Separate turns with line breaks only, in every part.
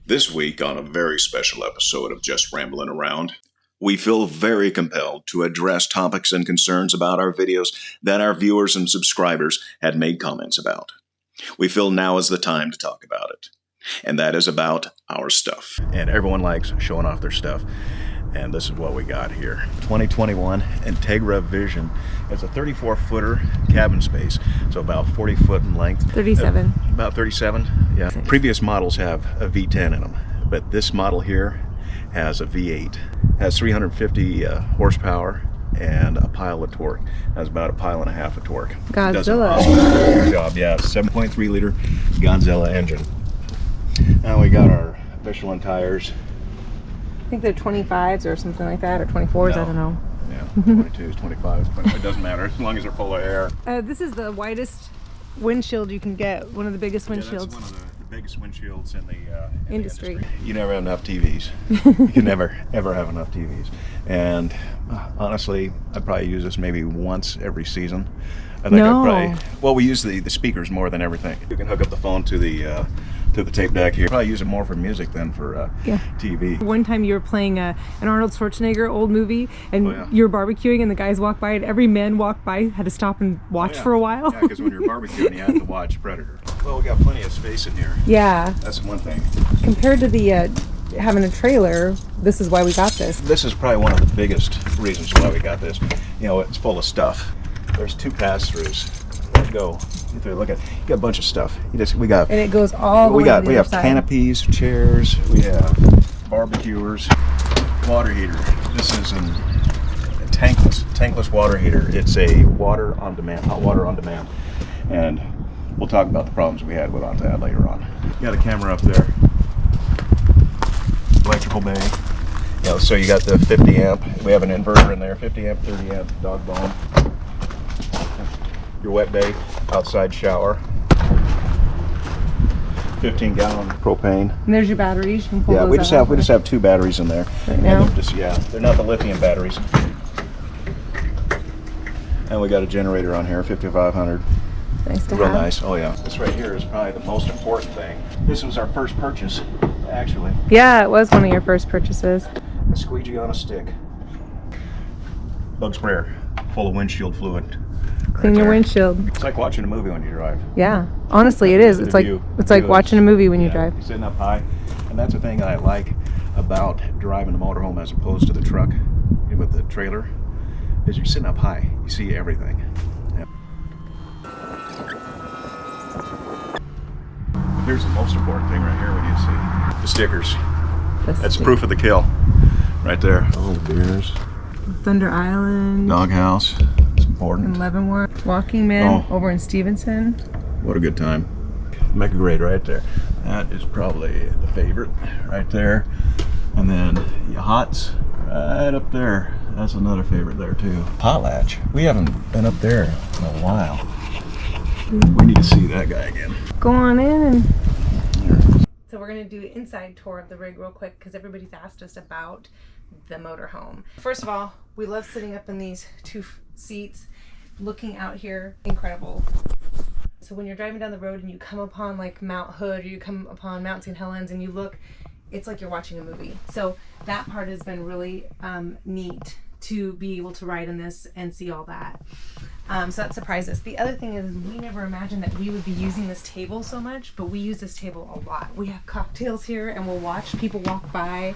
This week, on a very special episode of Just Ramblin' Around, we feel very compelled to address topics and concerns about our videos that our viewers and subscribers had made comments about. We feel now is the time to talk about it, and that is about our stuff.
And everyone likes showing off their stuff, and this is what we got here. 2021 Entegra Vision. It's a 34-footer cabin space, so about 40 foot in length.
37.
About 37, yeah. Previous models have a V10 in them, but this model here has a V8. Has 350 horsepower and a pile of torque. Has about a pile and a half of torque.
Godzilla.
Does an awesome job, yeah. 7.3 liter Godzilla engine. Now we got our Michelin tires.
I think they're 25s or something like that, or 24s,
No.
I don't know.
Yeah, 22s, 25s, but it doesn't matter as long as they're full of air.
This is the widest windshield you can get, one of the biggest windshields.
Yeah, that's one of the biggest windshields in the
Industry.
You never have enough TVs. You can never, ever have enough TVs. And honestly, I'd probably use this maybe once every season. I think
No.
I'd probably, well, we use the speakers more than everything. You can hook up the phone to the tape deck here. Probably use it more for music than for TV.
One time you were playing an Arnold Schwarzenegger old movie, and you were barbecuing, and the guys walked by, and every man walked by had to stop and watch for a while.
Yeah, because when you're barbecuing, you have to watch Predator. Well, we got plenty of space in here.
Yeah.
That's one thing.
Compared to the having a trailer, this is why we got this.
This is probably one of the biggest reasons why we got this. You know, it's full of stuff. There's two pass-throughs. Let's go. Look at, you got a bunch of stuff. We got.
And it goes all the way to the
we have
other side.
canopies, chairs. We have barbecuers, water heater. This is a tankless water heater. It's a water on demand, hot water on demand, and we'll talk about the problems we had with that later on. You got a camera up there. Electrical bay. Yeah, so you got the 50 amp. We have an inverter in there. 50 amp, 30 amp, dog bone. Your wet bay, outside shower. 15-gallon propane.
And there's your batteries. You can pull
Yeah,
those
we just have two batteries in there.
Right now?
They're not the lithium batteries. And we got a generator on here, 5500.
Nice to
Real
have.
nice. Oh yeah. This right here is probably the most important thing. This was our first purchase, actually.
Yeah, it was one of your first purchases.
A squeegee on a stick. Bug sprayer, full of windshield fluid.
Clean your windshield.
It's like watching a movie when you drive.
Yeah, honestly, it is. It's like watching a movie when you drive.
You're sitting up high, and that's the thing that I like about driving the motorhome as opposed to the truck with the trailer, is you're sitting up high. You see everything. Yeah. Here's the most important thing right here when you see the stickers. That's proof of the kill, right there. All the beers.
Thunder Island.
Doghouse. It's important.
In Leavenworth. Walking Man over in Stevenson.
What a good time. Mecca grade right there. That is probably the favorite right there. And then Yachts right up there. That's another favorite there too. Potlatch. We haven't been up there in a while. We need to see that guy again.
Go on in. So we're going to do an inside tour of the rig real quick because everybody's asked us about the motorhome. First of all, we love sitting up in these two seats, looking out here. Incredible. So when you're driving down the road and you come upon like Mount Hood or you come upon Mount St. Helens and you look, it's like you're watching a movie. So that part has been really neat to be able to ride in this and see all that. So that surprised us. The other thing is we never imagined that we would be using this table so much, but we use this table a lot. We have cocktails here and we'll watch people walk by.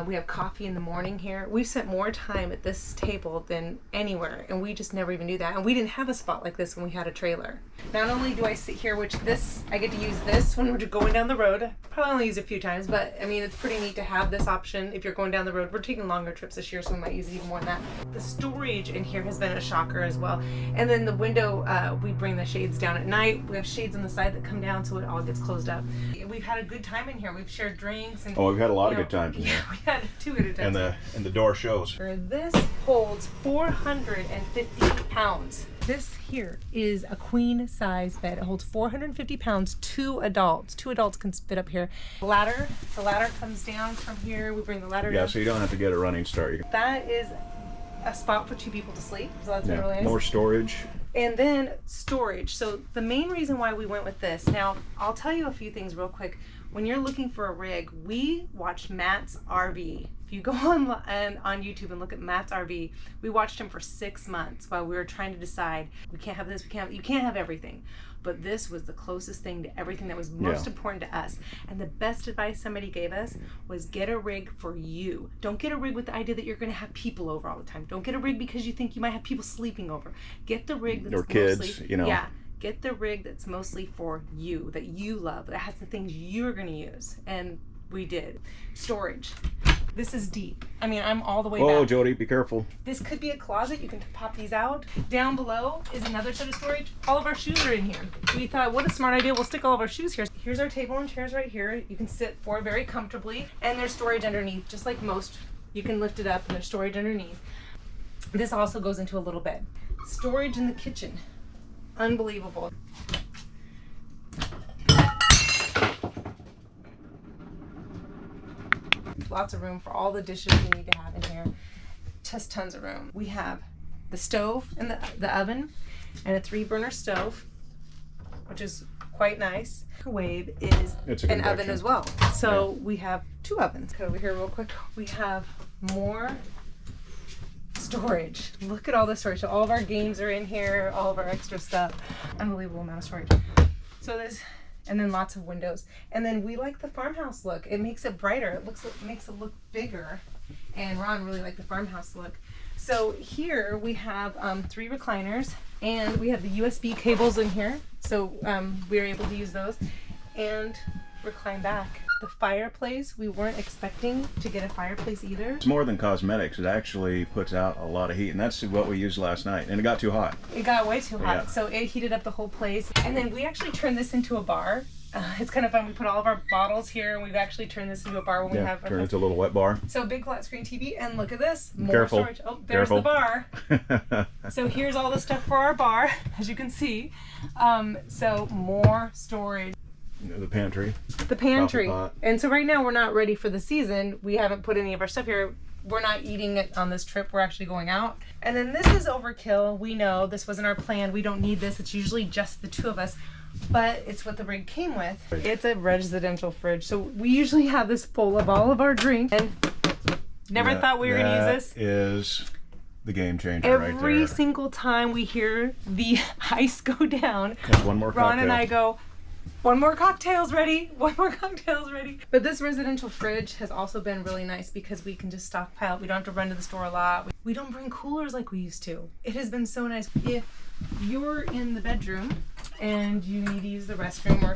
We have coffee in the morning here. We've spent more time at this table than anywhere, and we just never even knew that. And we didn't have a spot like this when we had a trailer. Not only do I sit here, which I get to use this when we're going down the road. Probably only use it a few times, but I mean, it's pretty neat to have this option if you're going down the road. We're taking longer trips this year, so we might use it even more than that. The storage in here has been a shocker as well. And then the window, we bring the shades down at night. We have shades on the side that come down so it all gets closed up. We've had a good time in here. We've shared drinks. And,
we've had a lot of good times in here.
We had 2 good times.
And the door shows.
This holds 450 pounds. This here is a queen size bed. It holds 450 pounds, 2 adults. 2 adults can fit up here. The ladder comes down from here. We bring the ladder down.
Yeah, so you don't have to get a running start.
That is a spot for 2 people to sleep. So that's really nice.
More storage.
And then storage. So the main reason why we went with this, now I'll tell you a few things real quick. When you're looking for a rig, we watched Matt's RV. If you go on YouTube and look at Matt's RV, we watched him for 6 months while we were trying to decide, we can't have this, you can't have everything. But this was the closest thing to everything that was most important to us. And the best advice somebody gave us was get a rig for you. Don't get a rig with the idea that you're going to have people over all the time. Don't get a rig because you think you might have people sleeping over. Get the rig that's
kids, you know.
Yeah. Get the rig that's mostly for you, that you love, that has the things you're going to use. And we did. Storage. This is deep. I mean, I'm all the way back.
Oh, Jody, be careful.
This could be a closet. You can pop these out. Down below is another set of storage. All of our shoes are in here. We thought, what a smart idea. We'll stick all of our shoes here. Here's our table and chairs right here. You can sit for very comfortably. And there's storage underneath, just like most. You can lift it up and there's storage underneath. This also goes into a little bed. Storage in the kitchen. Unbelievable. Lots of room for all the dishes we need to have in here. Just tons of room. We have the stove and the oven and a 3-burner stove, which is quite nice. Microwave is an oven as well. So we have 2 ovens. Go over here real quick. We have more storage. Look at all the storage. So all of our games are in here, all of our extra stuff. Unbelievable amount of storage. So this, and then lots of windows. And then we like the farmhouse look. It makes it brighter. It makes it look bigger. And Ron really liked the farmhouse look. So here we have 3 recliners, and we have the USB cables in here. So we are able to use those and recline back. The fireplace, we weren't expecting to get a fireplace either.
It's more than cosmetics. It actually puts out a lot of heat, and that's what we used last night. And it got too hot.
It got way too hot,
Yeah.
so it heated up the whole place. And then we actually turned this into a bar. It's kind of fun. We put all of our bottles here, and we've actually turned this into a bar when we have.
Turn it into a little wet bar.
So big flat screen TV, and look at this. More
Careful.
storage. Oh, there's the bar. So here's all the stuff for our bar, as you can see. So more storage.
The pantry.
The pantry.
Coffee pot.
And so right now we're not ready for the season. We haven't put any of our stuff here. We're not eating it on this trip. We're actually going out. And then this is overkill. We know this wasn't our plan. We don't need this. It's usually just the 2 of us. But it's what the rig came with. It's a residential fridge. So we usually have this full of all of our drinks. And never thought we were going to use this.
That is the game changer right there.
Every single time we hear the ice go down,
That's one more
Ron
cocktail.
and I go, one more cocktail's ready. One more cocktail's ready. But this residential fridge has also been really nice because we can just stockpile. We don't have to run to the store a lot. We don't bring coolers like we used to. It has been so nice. If you're in the bedroom and you need to use the restroom, or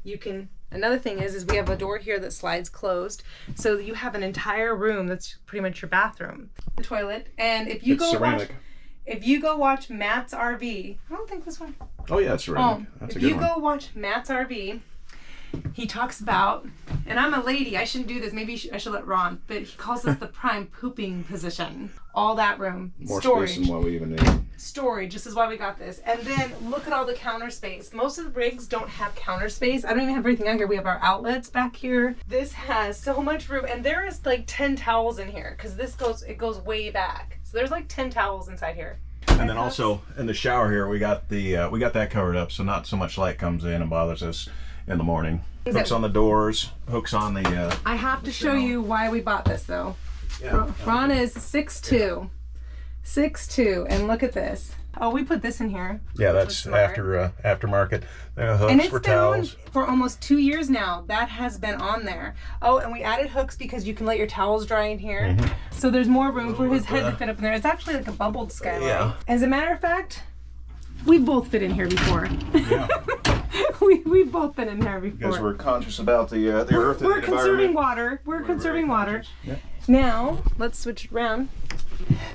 you can. Another thing is we have a door here that slides closed, so you have an entire room that's pretty much your bathroom, the toilet. And if you go watch Matt's RV, I don't think this one.
Oh yeah, it's ceramic. That's a good one.
If you go watch Matt's RV, he talks about, and I'm a lady, I shouldn't do this, maybe I should let Ron, but he calls this the prime pooping position. All that room.
More
storage.
space than what we even need.
Storage, this is why we got this. And then look at all the counter space. Most of the rigs don't have counter space. I don't even have everything out here. We have our outlets back here. This has so much room, and there is like 10 towels in here because it goes way back. So there's like 10 towels inside here.
And then also in the shower here, we got that covered up, so not so much light comes in and bothers us in the morning. Hooks on the doors, hooks on the.
I have to show you why we bought this though.
Yeah.
Ron is 6'2", 6'2", and look at this. Oh, we put this in here.
Yeah, that's aftermarket. Hooks
And it's
for
been
towels.
on for almost 2 years now. That has been on there. Oh, and we added hooks because you can let your towels dry in here.
Mm-hmm.
So there's more room for his head to fit up in there. It's actually like a bubbled skylight.
Yeah.
As a matter of fact, we both fit in here before.
Yeah.
We've both been in here before.
Because we're conscious about the earth and the
We're conserving
environment.
water. We're conserving water.
Yeah.
Now, let's switch it around.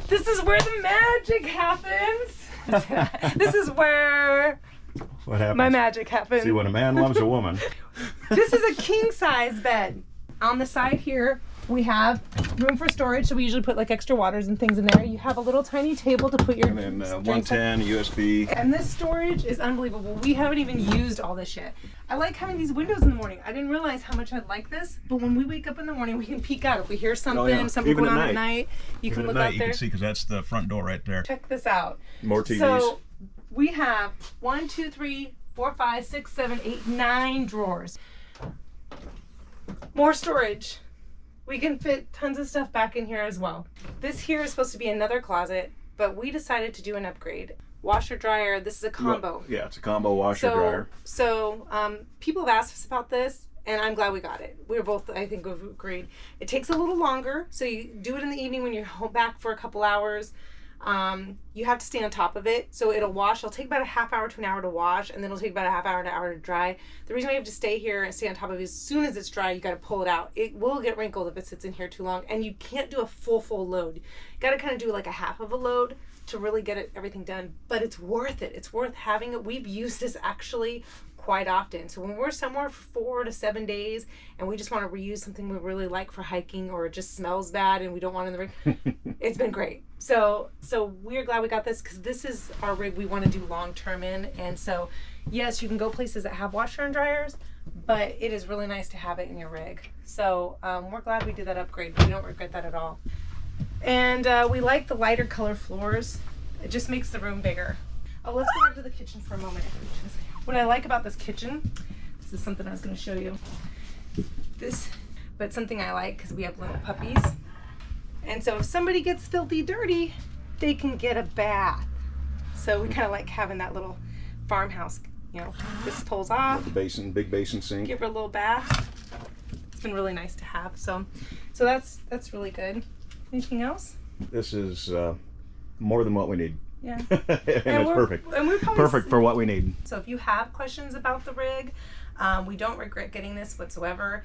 This is where the magic happens. This is where
What happens?
my magic happens.
See, when a man loves a woman.
This is a king size bed. On the side here, we have room for storage, so we usually put like extra waters and things in there. You have a little tiny table to put your
And then
drinks
110 USB.
And this storage is unbelievable. We haven't even used all this shit. I like having these windows in the morning. I didn't realize how much I'd like this, but when we wake up in the morning, we can peek out. If we hear something, something
Even
going
at
on at night, you can look out
You
there.
can see because that's the front door right there.
Check this out.
More TVs.
So We have 1, 2, 3, 4, 5, 6, 7, 8, 9 drawers. More storage. We can fit tons of stuff back in here as well. This here is supposed to be another closet, but we decided to do an upgrade. Washer dryer, this is a combo.
Yeah, it's a combo washer dryer.
So people have asked us about this, and I'm glad we got it. We're both, I think, we've agreed. It takes a little longer, so you do it in the evening when you're home back for a couple hours. You have to stay on top of it, so it'll wash. It'll take about a half hour to an hour to wash, and then it'll take about a half hour to an hour to dry. The reason why you have to stay here and stay on top of it is as soon as it's dry, you got to pull it out. It will get wrinkled if it sits in here too long, and you can't do a full load. You got to kind of do like a half of a load to really get everything done, but it's worth it. It's worth having it. We've used this actually quite often. So when we're somewhere for 4 to 7 days and we just want to reuse something we really like for hiking, or it just smells bad and we don't want it in the rig, it's been great. So we're glad we got this, because this is our rig we want to do long term in. And so yes, you can go places that have washer and dryers, but it is really nice to have it in your rig. So we're glad we did that upgrade. We don't regret that at all. And we like the lighter color floors. It just makes the room bigger. Oh, let's go back to the kitchen for a moment. What I like about this kitchen, this is something I was going to show you. But something I like, because we have little puppies. And so if somebody gets filthy dirty, they can get a bath. So we kind of like having that little farmhouse, you know. This pulls off.
The basin, big basin sink.
Give her a little bath. It's been really nice to have. So that's really good. Anything else?
This is more than what we need.
Yeah.
and it's perfect.
And we're
perfect for what we need.
So if you have questions about the rig, we don't regret getting this whatsoever.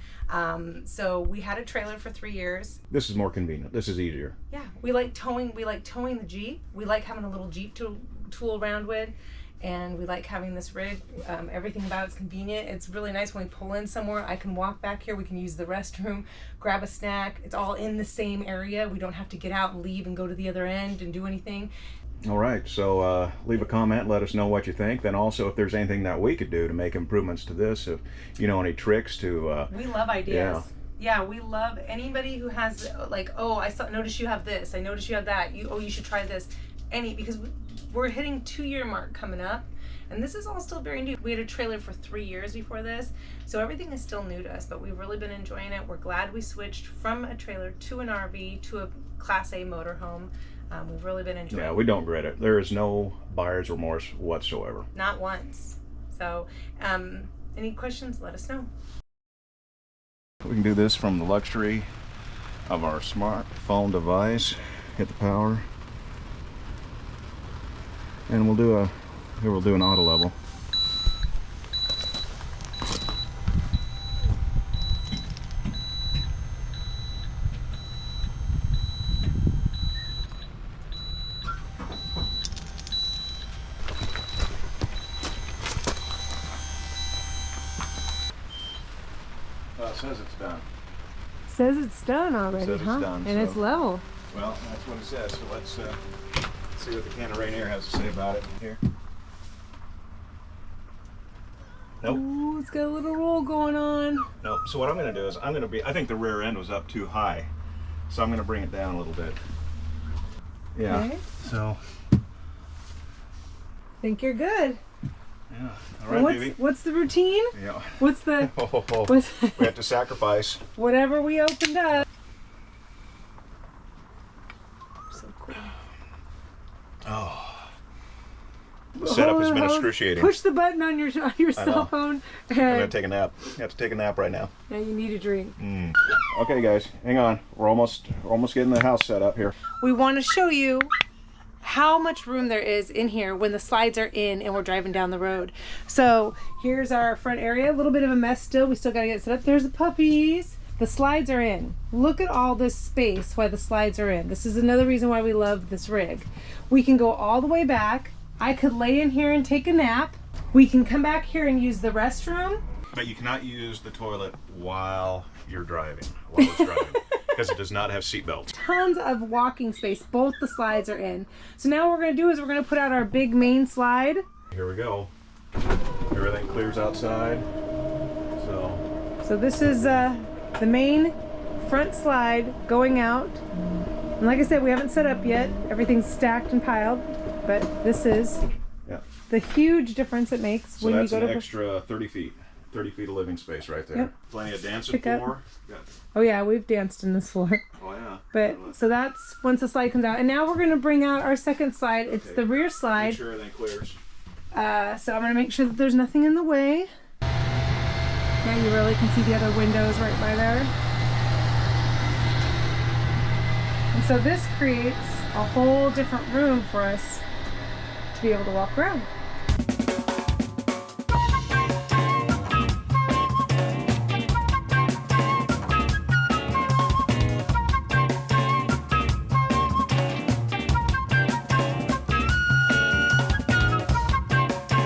So we had a trailer for 3 years.
This is more convenient. This is easier.
Yeah, we like towing. We like towing the Jeep. We like having a little Jeep to tool around with. And we like having this rig. Everything about it's convenient. It's really nice when we pull in somewhere. I can walk back here. We can use the restroom, grab a snack. It's all in the same area. We don't have to get out and leave and go to the other end and do anything.
All right, so leave a comment, let us know what you think. Then also, if there's anything that we could do to make improvements to this, if you know any tricks to...
we love ideas. Yeah, we love anybody who has, like, oh, noticed you have this. I noticed you have that. You should try this. Because we're hitting 2-year mark coming up, and this is all still very new. We had a trailer for 3 years before this, so everything is still new to us, but we've really been enjoying it. We're glad we switched from a trailer to an RV to a Class A motorhome. We've really been enjoying it.
Yeah, we don't regret it. There is no buyer's remorse whatsoever.
Not once. So, any questions, let us know.
We can do this from the luxury of our smartphone device. Hit the power. And we'll do an auto level. It says it's done.
Says it's done already,
Says it's
huh?
done,
And
so-
it's level.
Well, that's what it says. So let's see what the can of Rainier has to say about it here. Nope.
Ooh, it's got a little roll going on.
Nope. So what I'm going to do is I think the rear end was up too high. So I'm going to bring it down a little bit. Yeah.
Okay.
So.
Think you're good.
Yeah. All right, baby.
What's the routine?
Yeah.
What's the
We have to sacrifice.
whatever we opened up? So cool.
Oh. The setup has been excruciating.
Push the button on your cell phone.
I'm gonna take a nap. I have to take a nap right now.
Now you need a drink.
Okay, guys, hang on. We're almost getting the house set up here.
We want to show you how much room there is in here when the slides are in and we're driving down the road. So here's our front area. A little bit of a mess still. We still got to get it set up. There's the puppies. The slides are in. Look at all this space while the slides are in. This is another reason why we love this rig. We can go all the way back. I could lay in here and take a nap. We can come back here and use the restroom.
But you cannot use the toilet while you're driving, while it's driving, because it does not have seat belts.
Tons of walking space. Both the slides are in. So now what we're going to do is we're going to put out our big main slide.
Here we go. Everything clears outside.
So this is the main front slide going out. And like I said, we haven't set up yet. Everything's stacked and piled, but this is.
Yeah.
the huge difference it makes
So
when you
that's
go
an
to
extra 30 feet. 30 feet of living space right there.
Yep.
Plenty of dancing
Pick up.
floor. Got,
Oh yeah, we've danced in this floor.
oh yeah.
But so that's once the slide comes out, and now we're gonna bring out our second slide. It's the rear
Make
slide.
sure everything clears.
So I'm gonna make sure that there's nothing in the way. Yeah, you really can see the other windows right by there. And so this creates a whole different room for us to be able to walk around.